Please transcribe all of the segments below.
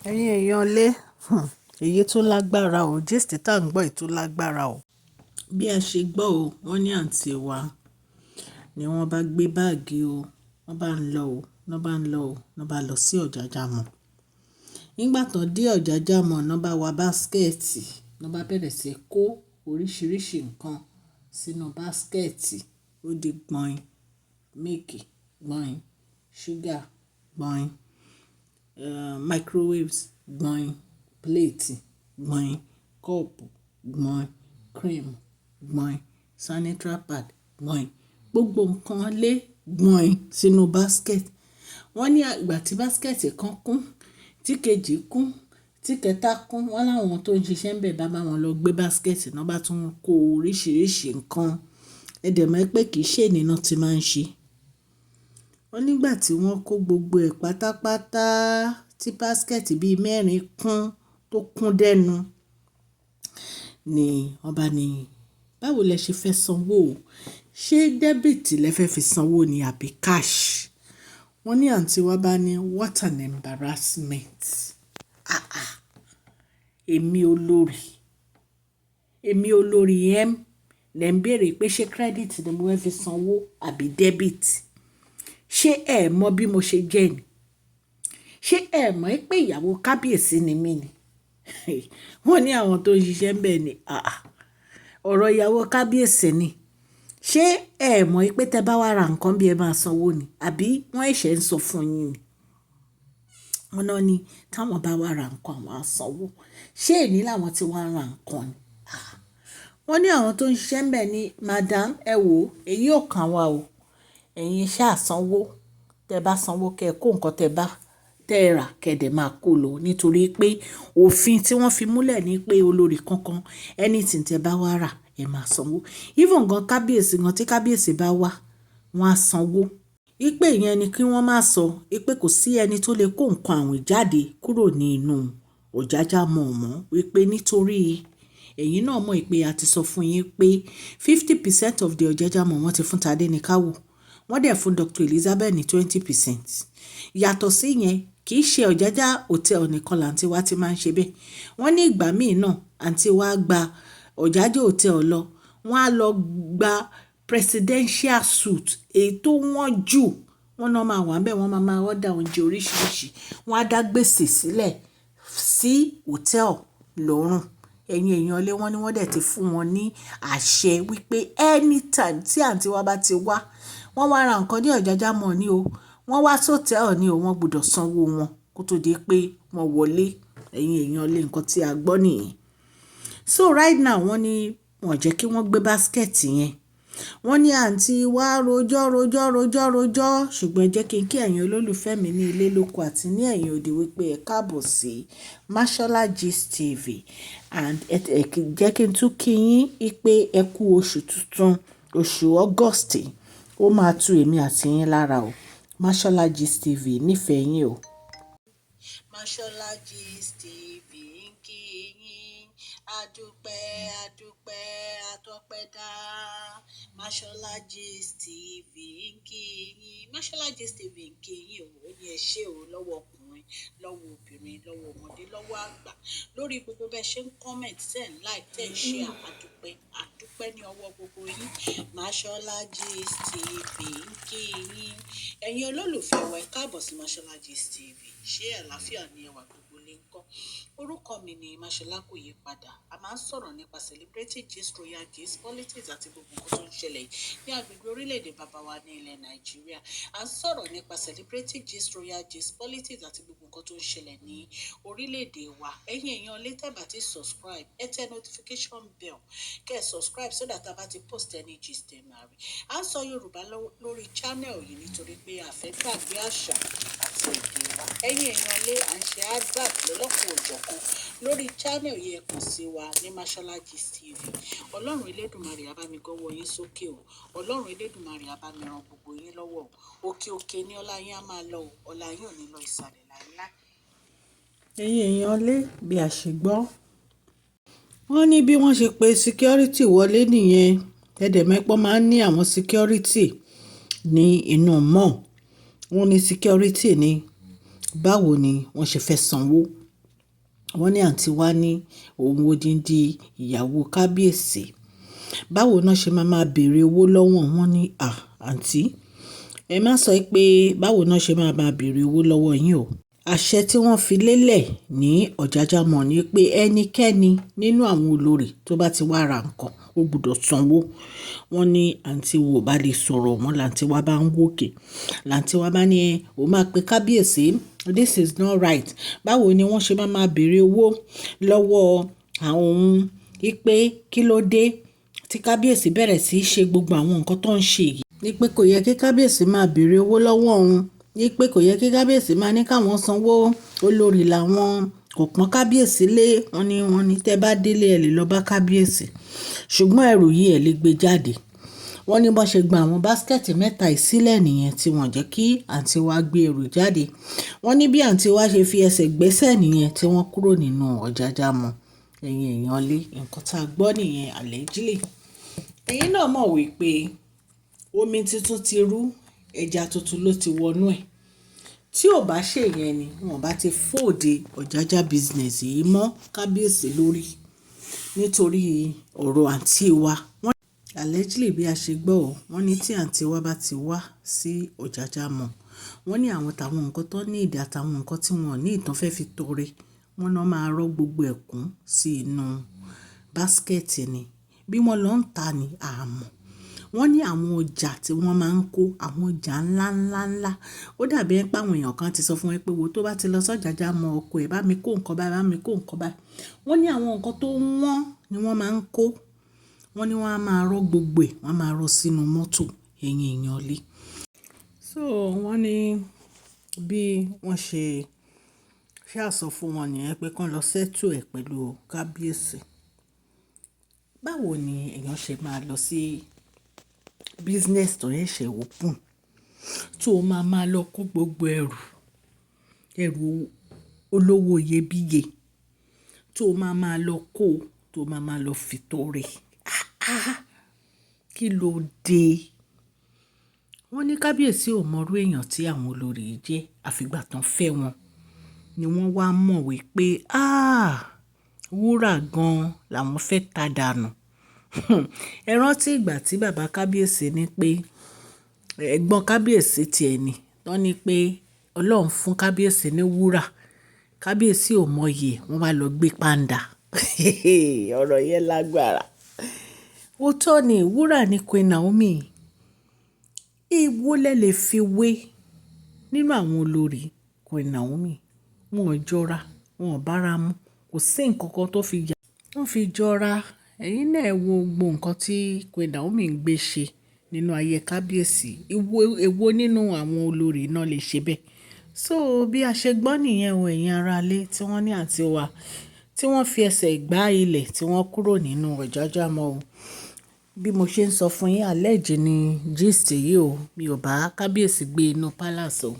ẹ̀yin èèyàn lé èyí tó lágbára o gist tá à ń gbọ́ èyí tó lágbára o. bí a ṣe gbọ́ o wọ́n ní àǹtí wa ni wọ́n bá gbé báàgì o wọ́n bá ń lọ o wọ́n bá ń lọ o wọ́n bá lọ sí Ọ̀jájá mọ́. nígbà tán dé Ọ̀jájá mọ́ wọ́n bá wa báskẹ̀tì wọ́n bá bẹ̀rẹ̀ sí kó oríṣiríṣi nǹkan sínú báskẹ̀tì ó di gbọ̀n míìkì gbọ̀n ṣúgà gbọ̀n microwaves gbọ̀n pléètì gbọ̀n kọ́ọ̀pù gbọ̀n cream gbọ̀n sanitary pad gbọ̀n gbogbo nǹkan lé gbọ̀n sínú basket. wọ́n ní ìgbà tí basket kan kún tí kejì kún tí kẹta kún wọ́n láwọn tó ń ṣiṣẹ́ ń bẹ̀ bá wọn lọ gbé basket náà bá tún kó oríṣiríṣi nǹkan ẹ̀dẹ̀mọ́ pé kì í ṣe ènìyàn tí máa ń ṣe. wọ́n nígbà tí wọ́n kó gbogbo ẹ̀ pátápátá tí basket bíi mẹ́rin kún tó kún dẹ́nu ni wọ́n bá ní báwo lẹ ṣe fẹ́ sanwó ṣé dẹ́bìtì lẹ fẹ́ fi sanwó ni àbí cash. wọ́n ní àǹtí wa bá ní what an embarrassment. èmi olórí lẹ́ ń béèrè pé ṣé credit ni mo fẹ́ fi sanwó àbí debit. ṣé ẹ mọ̀ bí mo ṣe jẹ́ ni ṣé ẹ mọ̀ pé ìyàwó kábíyèsí ni mí ni. wọ́n ní àwọn tó ń ṣiṣẹ́ ń bẹ̀ ni ọ̀rọ̀ ìyàwó kábíyèsí ni ṣé ẹ mọ̀ pé tẹ bá wá ra nǹkan bí ẹ máa sanwó ni àbí wọ́n ẹ̀ṣẹ̀ ń sọ fún yín ni. wọ́n náà ní táwọn bá wá ra nǹkan àwọn á sanwó ṣé èní làwọn tí wọ́n ra nǹkan ni. wọ́n ní àwọn tó ń ṣiṣẹ́ ń bẹ̀ ni madam ẹ wò èyí ò kàn wá o ẹ̀yin ṣáà sanwó tẹ bá sanwó kẹ kó nǹkan tẹ rà kẹ̀dẹ̀ máa kó lọ nítorí pé òfin tí wọ́n fi múlẹ̀ ní pé olórí kankan anything tẹ bá wá rà ẹ máa sanwó even gan kábíyèsí gan tí kábíyèsí bá wá wọ́n á sanwó. ipe yẹn ni kí wọ́n má sọ ipe kò sí ẹni tó lè kó nǹkan àwìn jáde kúrò ní inú Ọ̀jájá mọ́ wípé nítorí ẹ̀yin náà mọ̀ pé a ti sọ fún yín pé 50% of the Ọ̀jájá mọ́ wọ́n ti fún Tadéníkàwò wọ́n dẹ̀ fún Dr. Elizabeth ní 20%. yàtọ̀ sí yẹn kì í ṣe Ọ̀jájá hotel nìkan làǹtí wa ti máa ń ṣe bẹ́ẹ̀. wọ́n ní ìgbà míì náà àǹtí wa gba Ọ̀jájá hotel lọ wọ́n á lọ gba presidential suite èyí tó wọ́n jù wọ́n náà máa wà bẹ́ẹ̀ wọ́n máa order oúnjẹ oríṣiríṣi wọ́n á dá gbèsè sílẹ̀ sí hotel lọ́rùn. ẹ̀yin èèyàn ilé wọn ni wọ́n dẹ̀ ti fún wọn ní àṣẹ wípé anytime tí àǹtí wa bá ti wá wọ́n wá ra nǹkan ní Ọ̀jájá mọ́ ni o wọ́n wá sọ́tẹ́ọ̀ ni o wọ́n gbọ́dọ̀ sanwó wọn kó tó di pé wọ́n wọlé. ẹ̀yin èèyàn ilé nǹkan tí a gbọ́ nìyẹn. so right now wọ́n ní wọ́n jẹ́ kí wọ́n gbé basket yẹn wọ́n ní àǹtí wa rojọ́ ṣùgbọ́n jẹ́ kí n kí ẹ̀yin olólùfẹ́ mi ní ilé lóko àti ní ẹ̀yìn òde wípé ẹ káàbọ̀ sí Mashola Gist TV and jẹ́ kí n tún kí yín pé ẹ kú oṣù tuntun oṣù August ó máa tu èmi àti yín lára o. Mashola Gist TV nífẹ̀ẹ́ yín o. Mashola Gist TV ń kí yín adúpẹ́ àtọ́pẹ́dá. Mashola Gist TV ń kí yín Mashola Gist TV ń kí yín o ní ẹ ṣé o lọ́wọ́ ọkùnrin lọ́wọ́ obìnrin lọ́wọ́ ọmọdé lọ́wọ́ àgbà lórí gbogbo bẹ́ẹ̀ ṣe ń comment tẹ̀ ń like tẹ̀ ń share àdúpẹ́ ní ọwọ́ gbogbo yín. Mashola Gist TV ń kí yín ẹ̀yin olólùfẹ́ wa ẹ káàbọ̀ sí Mashola Gist TV ṣé àlàáfíà ni ẹwà gbogbo lè ń kọ́. orúkọ mi ni Mashola kò yí padà a máa ń sọ̀rọ̀ nípa celebrity gist royal gist politics àti gbogbo nǹkan tó ń ṣẹlẹ̀ ní agbègbè orílẹ̀-èdè bàbá wa ní ilẹ̀ Nàìjíríà. a ń sọ̀rọ̀ nípa celebrity gist royal gist politics àti gbogbo nǹkan tó ń ṣẹlẹ̀ ní orílẹ̀-èdè wa. ẹ̀yin èèyàn lè tẹ́ bá ti subscribe ẹ tẹ notification bell kẹ́ ẹ subscribe so that a bá ti post any gist ẹ máa rí. a ń sọ Yorùbá lórí channel yìí nítorí pé a fẹ́ gbàgbé àṣà àti èdè wa. ẹ̀yin èèyàn lè à ń ṣe advert lọ́lọ́kùn òjọ̀kan lórí channel yẹn kàn sí wa ní Mashola Gist TV. ọlọ́run elédùnmarè á bá mi gọ́wọ́ yín sókè o ọlọ́run elédùnmarè á bá mi ran gbogbo yín lọ́wọ́ o òkè ní ọlá yín á máa lọ o ọlá yín ò ní lọ ìsàlẹ̀ láíláí. ẹ̀yin èèyàn lé bí a ṣe gbọ́ wọ́n ní bí wọ́n ṣe pe security wọlé nìyẹn ẹ̀dẹ̀mẹ́pọ̀ máa ń ní àwọn security ní inú mall wọ́n ní security ní báwo ni wọ́n ṣe fẹ́ sanwó. Wọ́n ní àǹtí wa ní òun odindi ìyàwó kábíyèsí. Báwo náà ṣe máa béèrè owó lọ́wọ́ wọn ní àǹtí. Ẹ má sọ pé báwo náà ṣe máa béèrè owó lọ́wọ́ yín o. Àṣẹ tí wọ́n fi lélẹ̀ ní Ọ̀jájá mọ̀ ni pé ẹnikẹ́ni nínú àwọn olórí tó bá ti wá ra nǹkan ó gbọ́dọ̀ sanwó. Wọ́n ní àǹtí wo bá lè sọ̀rọ̀ wọn làǹtí wa bá ń wòkè. Làǹtí wa bá ní ó máa pe kábíyèsí, this is not right. Báwo ni wọ́n ṣe máa béèrè owó lọ́wọ́ àwọn ohun ipe kí ló dé tí kábíyèsí bẹ̀rẹ̀ sí í ṣe gbogbo àwọn nǹkan tó ń ṣe yìí. Ní pé kò yẹ kí kábíyèsí máa béèrè owó lọ́wọ́ òun. Ní pé kò yẹ kí kábíyèsí máa ní káwọn sanwó. Olórí làwọn kò pọ́n kábíyèsí lé. Wọ́n ní tẹ́ bá délé ẹ lè lọ bá kábíyèsí. Ṣùgbọ́n ẹrù yìí ẹ lè gbé jáde. Wọ́n ní bọ́n ṣe gba àwọn báskẹ̀tì mẹ́ta ìsílẹ̀ nìyẹn tí wọ́n jẹ́ kí àǹtí wa gbé ẹrù jáde. Wọ́n ní bí àǹtí wa ṣe fi ẹsẹ̀ gbẹ́sẹ̀ nìyẹn tí wọ́n kúrò nínú Ọ̀jájá mọ́. Ẹ̀yin èèyàn lé nǹkan tá a gbọ́ nìyẹn allegedly. Ẹ̀yin náà mọ̀ wípé omi tuntun ti rú, ẹja tuntun ló ti wọnú ẹ̀. Tí ò bá ṣe yẹn ni wọ́n bá ti fòde Ọ̀jájá business yìí mọ́ kábíyèsí lórí nítorí ọ̀rọ̀ àǹtí wa. Allegedly bí a ṣe gbọ́ ọ́, wọ́n ní tí àǹtí wa bá ti wá sí Ọ̀jájá mọ́, wọ́n ní àwọn tàwọn nǹkan tó ní ìdí àtàwọn nǹkan tí wọ́n ní ìtàn fẹ́ fi tọrẹ, wọ́n náà máa rọ́ gbogbo ẹ̀kún sí inú báskẹ̀tì ni. Bí wọ́n lọ ń ta ni àmọ́. Wọ́n ní àwọn ọjà tí wọ́n máa ń kó, àwọn ọjà ńlá. Ó dàbí pé àwọn èèyàn kan ti sọ fún wọn pé wo tó bá ti lọ s'Ọ̀jájá mọ́ ọkọ ẹ̀ bá mi kó nǹkan báyìí, bá mi kó nǹkan báyìí. Wọ́n ní àwọn nǹkan tó wọ́n ni wọ́n máa ń kó. Wọ́n ní wọ́n á máa rọ́ gbogbo ẹ̀, wọ́n á máa rọ́ sínú mọ́tò. Ẹ̀yin èèyàn lé. So wọ́n ní bí wọ́n ṣe ṣàsọ fún wọn nìyẹn pé kán lọ settle ẹ̀ pẹ̀lú kábíyèsí. Báwo ni èèyàn ṣe máa lọ sí business tó yẹ ṣe open tó máa lọ kó gbogbo ẹrù olówó iyebíye tó máa lọ kó tó máa lọ fi tọrẹ. Kí ló dé? Wọ́n ní kábíyèsí ò mọrú èèyàn tí àwọn olórí yìí jẹ́ àfìgbà tán fẹ́ wọn ni wọ́n wá mọ̀ wípé wúrà gan-an làwọn fẹ́ ta dànù. Ẹ rántí ìgbà tí bàbá kábíyèsí ní pé ẹ̀gbọ́n kábíyèsí tiẹ̀ ni tán ní pé Ọlọ́run fún kábíyèsí ní wúrà, kábíyèsí ò mọyè wọ́n wá lọ gbé pàǹdà. Ọ̀rọ̀ yẹn lágbára. Ó tọ́ ni wúrà ní Queen Naomi. Èwo lẹ lè fi wé nínú àwọn olórí Queen Naomi? Wọn ò jọra, wọn ò bára mu, kò sí nǹkan kan tó fi jà. Wọ́n fi jọra. Ẹ̀yin náà wo gbogbo nǹkan tí Queen Naomi ń gbé ṣe nínú ayé kábíyèsí. Èwo nínú àwọn olórí náà lè ṣe bẹ́ẹ̀? So bí a ṣe gbọ́ nìyẹn o ẹ̀yin ará ilé tí wọ́n ní àǹtí wa tí wọ́n fi ẹsẹ̀ gbá ilẹ̀ tí wọ́n kúrò nínú Ọ̀jájá mọ́ o. Bí mo ṣe ń sọ fún yín alleged ni gist yìí o. Mi ò bá kábíyèsí gbé inú palace o.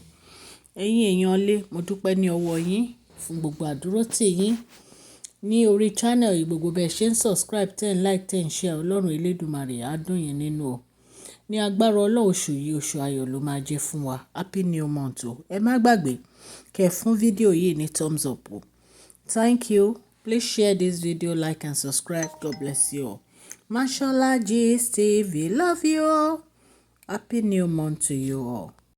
Ẹ̀yin èèyàn lé, mo dúpẹ́ ní ọwọ́ yín fún gbogbo àdúrótì yín ní orí channel yìí. Gbogbo bẹ́ẹ̀ ṣe ń subscribe, ten like, ten share. Ọlọ́run Elédùmarè á dùn yín nínú o. Ní agbára Ọlọ́run oṣù yìí, oṣù ayọ̀ ló máa jẹ́ fún wa. Happy new month o. Ẹ má gbàgbé kẹ́ fún fídíò yìí ní thumbs up o. Thank you. Please share this video, like and subscribe. God bless you all. Mashallah Gist TV. Love you all. Happy new month to you all.